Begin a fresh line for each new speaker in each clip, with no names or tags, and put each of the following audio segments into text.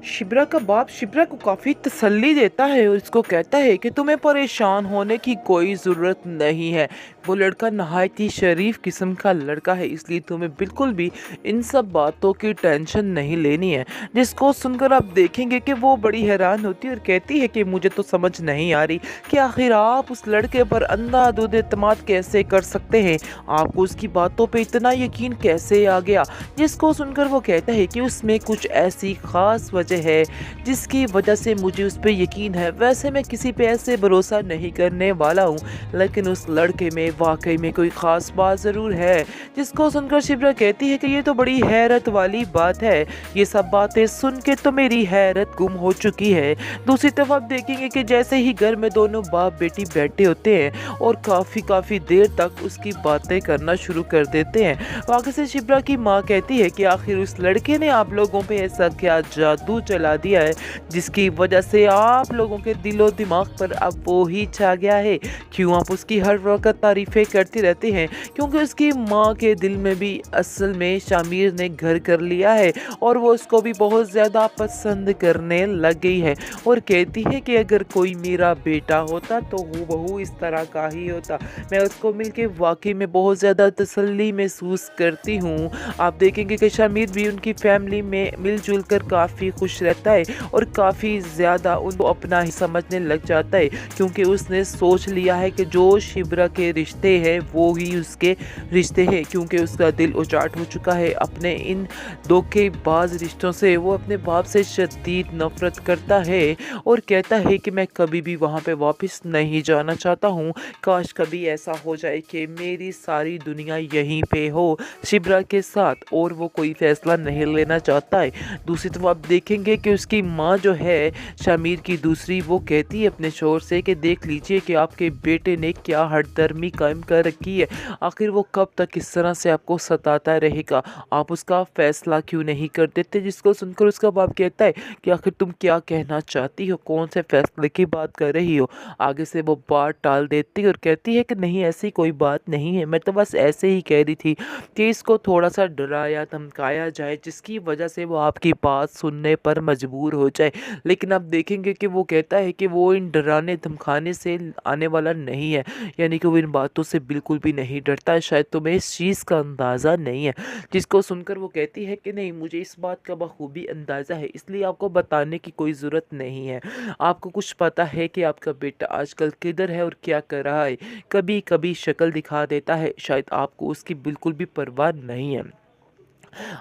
शिब्रा का बाप शिब्रा को काफ़ी तसल्ली देता है और उसको कहता है कि तुम्हें परेशान होने की कोई ज़रूरत नहीं है। वो लड़का नहायत ही शरीफ किस्म का लड़का है, इसलिए तुम्हें बिल्कुल भी इन सब बातों की टेंशन नहीं लेनी है। जिसको सुनकर आप देखेंगे कि वो बड़ी हैरान होती है और कहती है कि मुझे तो समझ नहीं आ रही कि आखिर आप उस लड़के पर अंधाधुंध एतमाद कैसे कर सकते हैं। आपको उसकी बातों पे इतना यकीन कैसे आ गया। जिसको सुनकर वो कहता है कि उसमें कुछ ऐसी ख़ास वजह है जिसकी वजह से मुझे उस पे यकीन है। वैसे मैं किसी पे ऐसे भरोसा नहीं करने वाला हूँ, लेकिन उस लड़के में वाकई में कोई ख़ास बात ज़रूर है। जिसको सुनकर शिप्रा कहती है कि ये तो बड़ी हैरत वाली बात है। ये सब बातें सुन के तो मेरी हैरत गुम हो चुकी है। दूसरी तरफ आप देखेंगे कि जैसे ही घर में दोनों बाप बेटी बैठे होते हैं और काफ़ी देर तक उसकी बातें करना शुरू कर देते हैं, आगे से शिप्रा की माँ कहती है कि आखिर उस लड़के ने आप लोगों पे ऐसा क्या जादू चला दिया है जिसकी वजह से आप लोगों के दिलो दिमाग पर अब वो ही छा गया है। क्यों आप उसकी हर वक्त तारीफ़ें करती रहती हैं? क्योंकि उसकी माँ के दिल में भी असल में शामिर ने घर कर लिया है और वो उसको भी बहुत ज़्यादा पसंद करने लग गई है और कहती है कि अगर कोई मेरा बेटा होता तो हूबहू इस तरह का ही होता। मैं उसको मिलके वाकई में बहुत ज़्यादा तसल्ली महसूस करती हूँ। आप देखेंगे कि शामिर भी उनकी फैमिली में मिलजुल कर काफ़ी खुश रहता है और काफ़ी ज़्यादा उनको अपना ही समझने लग जाता है, क्योंकि उसने सोच लिया है कि जो शिब्रा के रिश्ते हैं वो ही उसके रिश्ते हैं। क्योंकि उसका दिल उचाट हो चुका है अपने इन धोखेबाज रिश्तों से। वो अपने बाप से शदीद नफरत करता है और कहता है कि मैं कभी भी वहाँ पे वापस नहीं जाना चाहता हूँ। काश कभी ऐसा हो जाए कि मेरी सारी दुनिया यहीं पे हो शिब्रा के साथ, और वो कोई फैसला नहीं लेना चाहता है। दूसरी तरफ आप देखेंगे कि उसकी माँ जो है शामिर की दूसरी, वो कहती है अपने शोहर से कि देख लीजिए कि आपके बेटे ने क्या हठधर्मी कायम कर रखी है। आखिर वो कब तक इस तरह से आपको सताता रहेगा? आप उसका फैसला क्यों नहीं कर देते? जिसको सुनकर उसका बाप कहता है कि आखिर तुम क्या कहना चाहती हो, कौन से फैसले की बात कर रही हो? आगे से वो बात टाल देती है और कहती है कि नहीं, ऐसी कोई बात नहीं है, मैं तो बस ऐसे ही कह रही थी कि इसको थोड़ा सा डराया धमकाया जाए जिसकी वजह से वो आपकी बात सुनने पर मजबूर हो जाए। लेकिन आप देखेंगे कि वो कहता है कि वो इन डराने धमकाने से आने वाला नहीं है, यानी कि वो इन बातों से बिल्कुल भी नहीं डरता है। शायद तुम्हें इस चीज़ का अंदाज़ा नहीं है। जिसको सुनकर वो कहती है कि नहीं, मुझे इस बात का बखूबी अंदाज़ा है, इसलिए आपको बताने की कोई ज़रूरत नहीं है। आपको कुछ पता है कि आपका बेटा आजकल किधर है और क्या कर रहा है? कभी कभी शक्ल दिखा देता है, शायद आपको उसकी बिल्कुल भी परवाह नहीं है।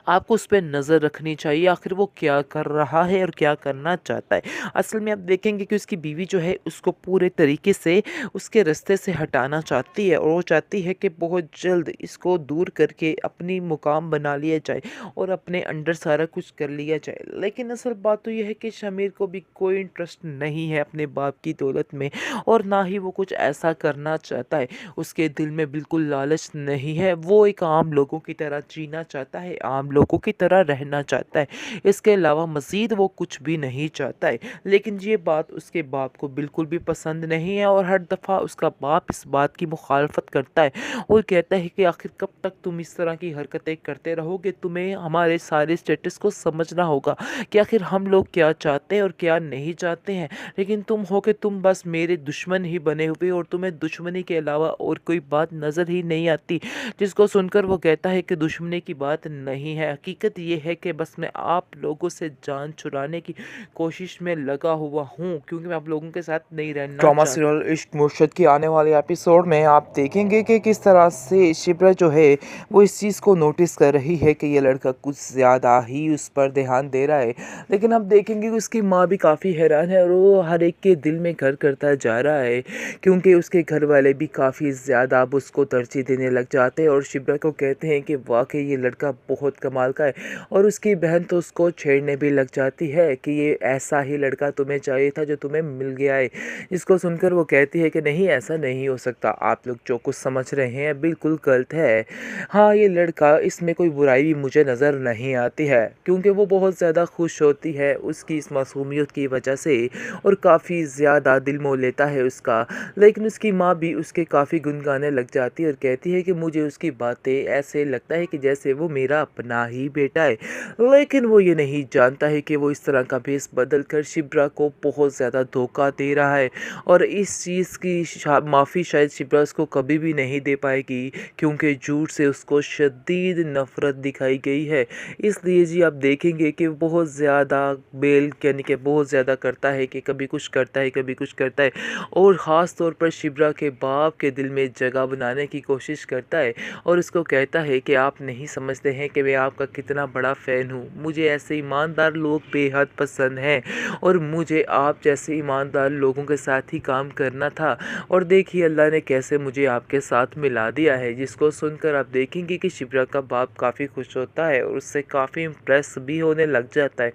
आपको उस पे नज़र रखनी चाहिए, आखिर वो क्या कर रहा है और क्या करना चाहता है। असल में आप देखेंगे कि उसकी बीवी जो है उसको पूरे तरीके से उसके रास्ते से हटाना चाहती है और वो चाहती है कि बहुत जल्द इसको दूर करके अपनी मुकाम बना लिया जाए और अपने अंडर सारा कुछ कर लिया जाए। लेकिन असल बात तो यह है कि शमीर को भी कोई इंटरेस्ट नहीं है अपने बाप की दौलत में और ना ही वो कुछ ऐसा करना चाहता है। उसके दिल में बिल्कुल लालच नहीं है। वो एक आम लोगों की तरह जीना चाहता है, आम लोगों की तरह रहना चाहता है। इसके अलावा मज़ीद वो कुछ भी नहीं चाहता है। लेकिन ये बात उसके बाप को बिल्कुल भी पसंद नहीं है और हर दफ़ा उसका बाप इस बात की मुखालफत करता है और कहता है कि आखिर कब तक तुम इस तरह की हरकतें करते रहोगे? तुम्हें हमारे सारे स्टेटस को समझना होगा कि आखिर हम लोग क्या चाहते हैं और क्या नहीं चाहते हैं। लेकिन तुम हो कि तुम बस मेरे दुश्मन ही बने हुए और तुम्हें दुश्मनी के अलावा और कोई बात नज़र ही नहीं आती। जिसको सुनकर वो कहता है कि दुश्मनी की बात नहीं है, हकीकत ये है कि बस मैं आप लोगों से जान छुड़ाने की कोशिश में लगा हुआ हूँ, क्योंकि मैं आप लोगों के साथ नहीं रहना ड्रामा चाहता। सीरियल इश्क मुर्शद की आने वाले एपिसोड में आप देखेंगे कि किस तरह से शिप्रा जो है वो इस चीज़ को नोटिस कर रही है कि ये लड़का कुछ ज़्यादा ही उस पर ध्यान दे रहा है। लेकिन आप देखेंगे कि उसकी माँ भी काफ़ी हैरान है और वो हर एक के दिल में घर करता जा रहा है, क्योंकि उसके घर वाले भी काफ़ी ज़्यादा अब उसको तरजीह देने लग जाते हैं और शिप्रा को कहते हैं कि वाकई ये लड़का बहुत कमाल का है। और उसकी बहन तो उसको छेड़ने भी लग जाती है कि ये ऐसा ही लड़का तुम्हें चाहिए था जो तुम्हें मिल गया है। इसको सुनकर वो कहती है कि नहीं, ऐसा नहीं हो सकता, आप लोग जो कुछ समझ रहे हैं बिल्कुल गलत है। हाँ, ये लड़का, इसमें कोई बुराई भी मुझे नज़र नहीं आती है, क्योंकि वो बहुत ज़्यादा खुश होती है उसकी इस मासूमियत की वजह से और काफ़ी ज़्यादा दिल मोह लेता है उसका। लेकिन उसकी माँ भी उसके काफ़ी गुनगाने लग जाती है और कहती है कि मुझे उसकी बातें ऐसे लगता है कि जैसे वो मेरा अपना ही बेटा है। लेकिन वो ये नहीं जानता है कि वो इस तरह का भेस बदल कर शिप्रा को बहुत ज़्यादा धोखा दे रहा है और इस चीज़ की माफ़ी शायद शिप्रा उसको कभी भी नहीं दे पाएगी, क्योंकि झूठ से उसको शदीद नफ़रत दिखाई गई है। इसलिए जी आप देखेंगे कि बहुत ज़्यादा बेल यानी कि बहुत ज़्यादा करता है कि कभी कुछ करता है कभी कुछ करता है, और ख़ास तौर पर शिप्रा के बाप के दिल में जगह बनाने की कोशिश करता है और उसको कहता है कि आप नहीं समझते हैं कि मैं आपका कितना बड़ा फ़ैन हूँ। मुझे ऐसे ईमानदार लोग बेहद पसंद हैं और मुझे आप जैसे ईमानदार लोगों के साथ ही काम करना था, और देखिए अल्लाह ने कैसे मुझे आपके साथ मिला दिया है। जिसको सुनकर आप देखेंगे कि शिप्रा का बाप काफ़ी खुश होता है और उससे काफ़ी इम्प्रेस भी होने लग जाता है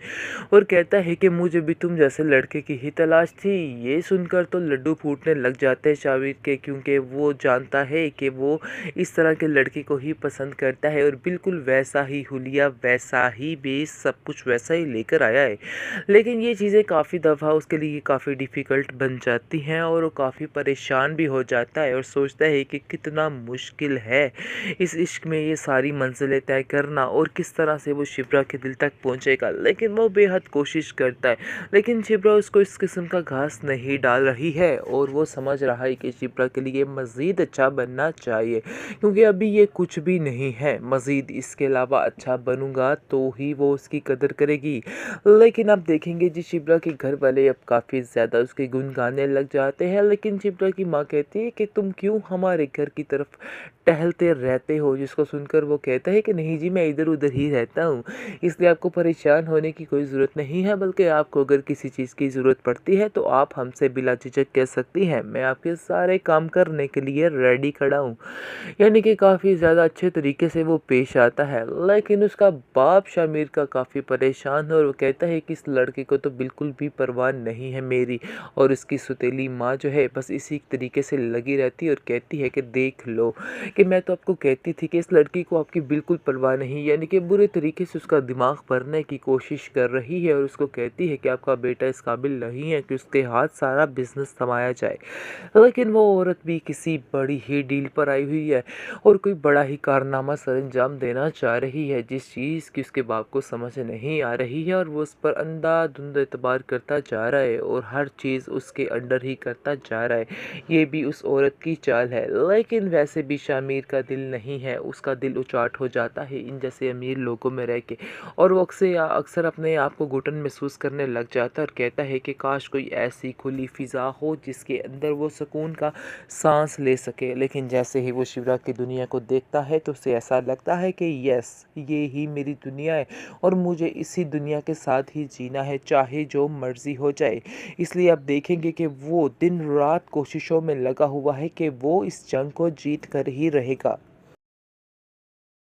और कहता है कि मुझे भी तुम जैसे लड़के की ही तलाश थी। ये सुनकर तो लड्डू फूटने लग जाते हैं शामिर के, क्योंकि वो जानता है कि वो इस तरह के लड़के को ही पसंद करता है और बिल्कुल वैसा ही हुलिया, वैसा ही बेस, सब कुछ वैसा ही लेकर आया है। लेकिन ये चीज़ें काफ़ी दफ़ा उसके लिए काफ़ी डिफ़िकल्ट बन जाती हैं और वो काफ़ी परेशान भी हो जाता है और सोचता है कि कितना मुश्किल है इस इश्क में ये सारी मंजिलें तय करना और किस तरह से वो शिप्रा के दिल तक पहुंचेगा। लेकिन वो बेहद कोशिश करता है, लेकिन शिप्रा उसको इस किस्म का घास नहीं डाल रही है और वो समझ रहा है कि शिप्रा के लिए मज़ीद अच्छा बनना चाहिए, क्योंकि अभी ये कुछ भी नहीं है। मज़ीद इसके अलावा अच्छा बनूंगा तो ही वो उसकी कदर करेगी। लेकिन आप देखेंगे जी शिप्रा के घर वाले अब काफ़ी ज़्यादा उसके गुण गाने लग जाते हैं, लेकिन शिप्रा की माँ कहती है कि तुम क्यों हमारे घर की तरफ टहलते रहते हो। जिसको सुनकर वो कहता है कि नहीं जी मैं इधर उधर ही रहता हूँ, इसलिए आपको परेशान होने की कोई ज़रूरत नहीं है, बल्कि आपको अगर किसी चीज़ की ज़रूरत पड़ती है तो आप हमसे बिला झिझक कह सकती हैं, मैं आपके सारे काम करने के लिए रेडी खड़ा हूँ। यानी कि काफ़ी ज़्यादा अच्छे तरीके से वो पेश आता है। लेकिन उसका बाप शामिर का काफ़ी परेशान है और वो कहता है कि इस लड़के को तो बिल्कुल भी परवाह नहीं है मेरी, और उसकी सुतीली माँ जो है बस इसी तरीके से लगी रहती है और कहती है कि देख लो कि मैं तो आपको कहती थी कि इस लड़की को आपकी बिल्कुल परवाह नहीं, यानी कि बुरे तरीके से उसका दिमाग भरने की कोशिश कर रही है और उसको कहती है कि आपका बेटा इस काबिल नहीं है कि उसके हाथ सारा बिजनेस थमाया जाए। लेकिन वो औरत भी किसी बड़ी ही डील पर आई हुई है और कोई बड़ा ही कारनामा सरंजाम देना चाह रही है, जिस चीज़ की उसके बाप को समझ नहीं आ रही है, और वो उस पर अंधाधुंध एतबार करता जा रहा है और हर चीज़ उसके अंडर ही करता जा रहा है। ये भी उस औरत की चाल है। लेकिन वैसे भी शामिर का दिल नहीं है, उसका दिल उचाट हो जाता है इन जैसे अमीर लोगों में रह के, और वो अक्सर अपने आप को घुटन महसूस करने लग जाता है और कहता है कि काश कोई ऐसी खुली फ़िज़ा हो जिसके अंदर वो सुकून का सांस ले सके। लेकिन जैसे ही वो शिवरा की दुनिया को देखता है तो उसे ऐसा लगता है कि यस, ये ही मेरी दुनिया है और मुझे इसी दुनिया के साथ ही जीना है, चाहे जो मर्ज़ी हो जाए। इसलिए आप देखेंगे कि वो दिन रात कोशिशों में लगा हुआ है कि वो इस जंग को जीत कर ही रहेगा।